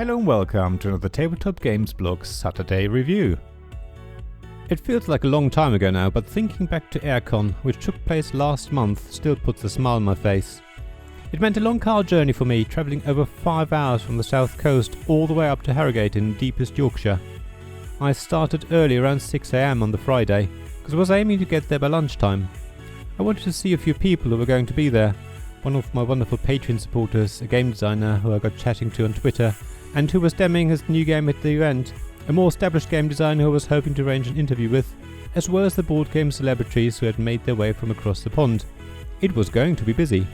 Hello and welcome to another Tabletop Games Blog Saturday review. It feels like a long time ago now, but thinking back to AireCon, which took place last month, still puts a smile on my face. It meant a long car journey for me, travelling over 5 hours from the south coast all the way up to Harrogate in deepest Yorkshire. I started early around 6 AM on the Friday, because I was aiming to get there by lunchtime. I wanted to see a few people who were going to be there. One of my wonderful Patreon supporters, a game designer who I got chatting to on Twitter, and who was demoing his new game at the event, a more established game designer who I was hoping to arrange an interview with, as well as the board game celebrities who had made their way from across the pond. It was going to be busy.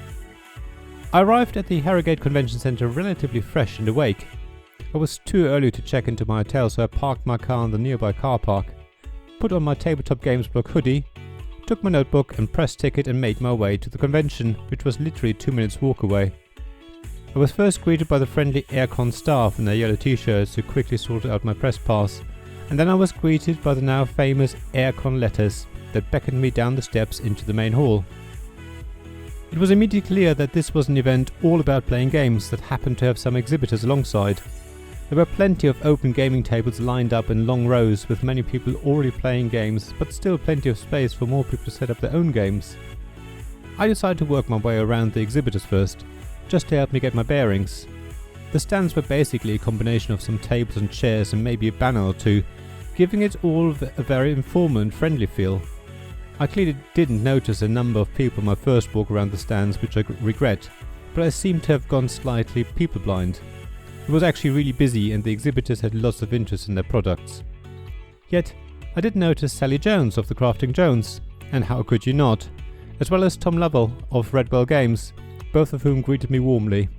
I arrived at the Harrogate Convention Centre relatively fresh and awake. I was too early to check into my hotel, so I parked my car in the nearby car park, put on my Tabletop Games Blog hoodie, took my notebook and press ticket and made my way to the convention, which was literally 2 minutes walk away. I was first greeted by the friendly AireCon staff in their yellow t-shirts who quickly sorted out my press pass, and then I was greeted by the now famous AireCon letters that beckoned me down the steps into the main hall. It was immediately clear that this was an event all about playing games that happened to have some exhibitors alongside. There were plenty of open gaming tables lined up in long rows with many people already playing games, but still plenty of space for more people to set up their own games. I decided to work my way around the exhibitors first, just to help me get my bearings. The stands were basically a combination of some tables and chairs and maybe a banner or two, giving it all a very informal and friendly feel. I clearly didn't notice a number of people on my first walk around the stands, which I regret, but I seem to have gone slightly people blind. It was actually really busy and the exhibitors had lots of interest in their products. Yet, I did notice Sally Jones of the Crafting Jones, and how could you not, as well as Tom Lovell of Redwell Games, both of whom greeted me warmly.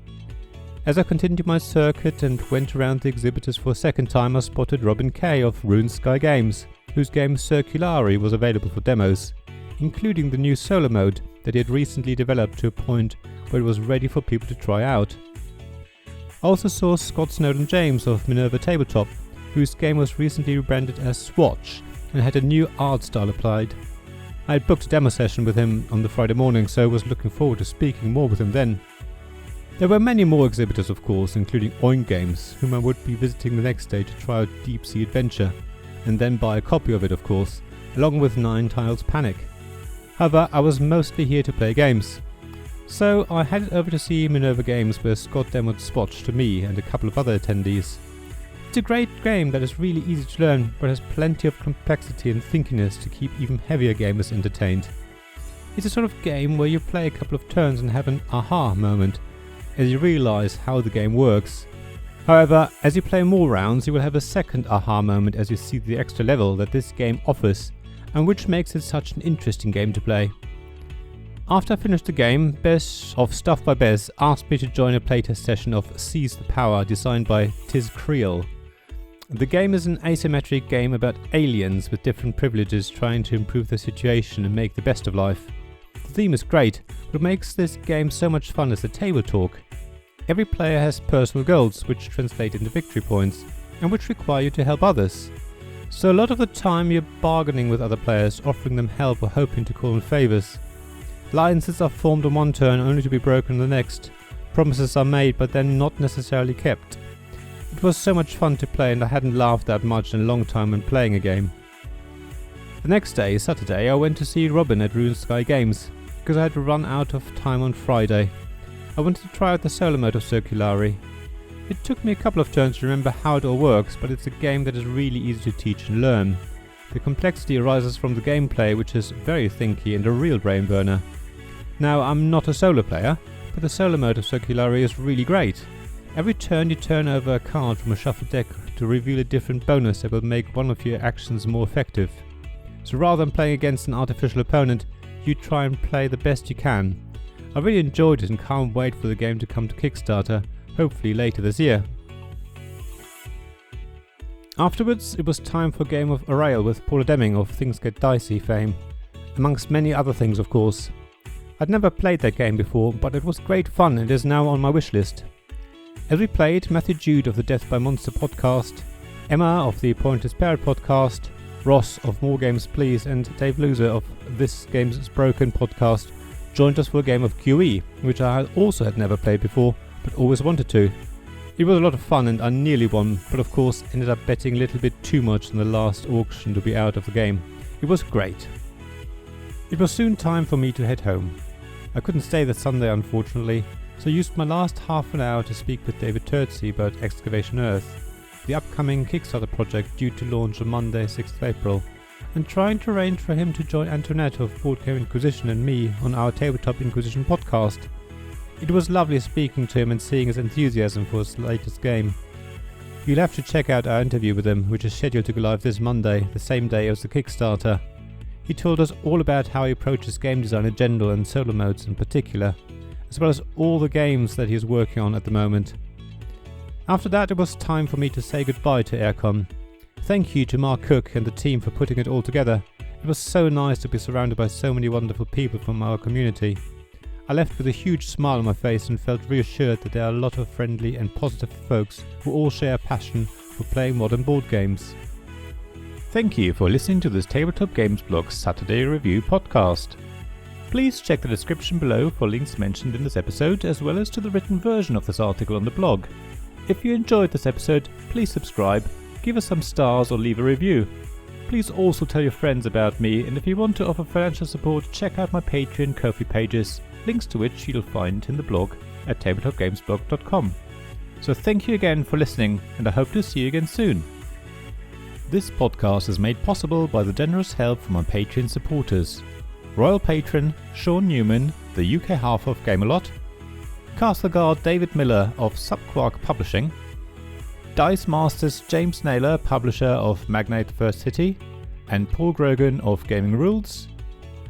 As I continued my circuit and went around the exhibitors for a second time, I spotted Robin Kay of RuneSky Games, whose game Circulari was available for demos, including the new solo mode that he had recently developed to a point where it was ready for people to try out. I also saw Scott Snowden-James of Minerva Tabletop, whose game was recently rebranded as Swatch and had a new art style applied. I had booked a demo session with him on the Friday morning, so I was looking forward to speaking more with him then. There were many more exhibitors of course, including Oink Games, whom I would be visiting the next day to try out Deep Sea Adventure, and then buy a copy of it of course, along with Nine Tiles Panic. However, I was mostly here to play games. So I headed over to see Minerva Games, where Scott demoed Swatch to me and a couple of other attendees. It's a great game that is really easy to learn, but has plenty of complexity and thinkiness to keep even heavier gamers entertained. It's a sort of game where you play a couple of turns and have an aha moment, as you realise how the game works. However, as you play more rounds, you will have a second aha moment as you see the extra level that this game offers, and which makes it such an interesting game to play. After I finished the game, Bez of Stuff by Bez asked me to join a playtest session of Seize the Power designed by Tiz Creel. The game is an asymmetric game about aliens with different privileges trying to improve their situation and make the best of life. The theme is great, but what makes this game so much fun is the table talk. Every player has personal goals which translate into victory points and which require you to help others. So a lot of the time you're bargaining with other players, offering them help or hoping to call in favours. Alliances are formed on one turn only to be broken the next. Promises are made but then not necessarily kept. It was so much fun to play and I hadn't laughed that much in a long time when playing a game. The next day, Saturday, I went to see Robin at RuneSky Games because I had run out of time on Friday. I wanted to try out the solo mode of Circulari. It took me a couple of turns to remember how it all works, but it's a game that is really easy to teach and learn. The complexity arises from the gameplay, which is very thinky and a real brain burner. Now, I'm not a solo player, but the solo mode of Circulari is really great. Every turn you turn over a card from a shuffled deck to reveal a different bonus that will make one of your actions more effective. So rather than playing against an artificial opponent, you try and play the best you can. I really enjoyed it and can't wait for the game to come to Kickstarter, hopefully later this year. Afterwards, it was time for a game of Arail with Paula Deming of Things Get Dicey fame, amongst many other things of course. I'd never played that game before, but it was great fun and is now on my wishlist. As we played, Matthew Jude of the Death by Monster podcast, Emma of the Pointless Parrot podcast, Ross of More Games Please, and Dave Loser of This Game's Broken podcast joined us for a game of QE, which I also had never played before, but always wanted to. It was a lot of fun and I nearly won, but of course ended up betting a little bit too much on the last auction to be out of the game. It was great. It was soon time for me to head home. I couldn't stay that Sunday unfortunately, so I used my last half an hour to speak with David Turtsey about Excavation Earth, the upcoming Kickstarter project due to launch on Monday 6th of April, and trying to arrange for him to join Antoinette of Board Game Inquisition and me on our Tabletop Inquisition podcast. It was lovely speaking to him and seeing his enthusiasm for his latest game. You'll have to check out our interview with him, which is scheduled to go live this Monday, the same day as the Kickstarter. He told us all about how he approaches game design in general and solo modes in particular, as well as all the games that he is working on at the moment. After that, it was time for me to say goodbye to AireCon. Thank you to Mark Cook and the team for putting it all together. It was so nice to be surrounded by so many wonderful people from our community. I left with a huge smile on my face and felt reassured that there are a lot of friendly and positive folks who all share a passion for playing modern board games. Thank you for listening to this Tabletop Games Blog Saturday Review podcast. Please check the description below for links mentioned in this episode, as well as to the written version of this article on the blog. If you enjoyed this episode, please subscribe, give us some stars or leave a review. Please also tell your friends about me, and if you want to offer financial support, check out my Patreon and Ko-fi pages, links to which you'll find in the blog at tabletopgamesblog.com. So thank you again for listening, and I hope to see you again soon. This podcast is made possible by the generous help from our Patreon supporters: Royal Patron Sean Newman, the UK half of Gamelot, Castle Guard David Miller of Subquark Publishing, Dice Masters James Naylor, publisher of Magnate First City, and Paul Grogan of Gaming Rules,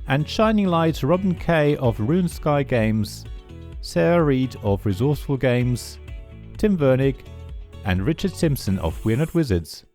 and Shining Light Robin Kay of Rune Sky Games, Sarah Reed of Resourceful Games, Tim Vernig, and Richard Simpson of We're Not Wizards.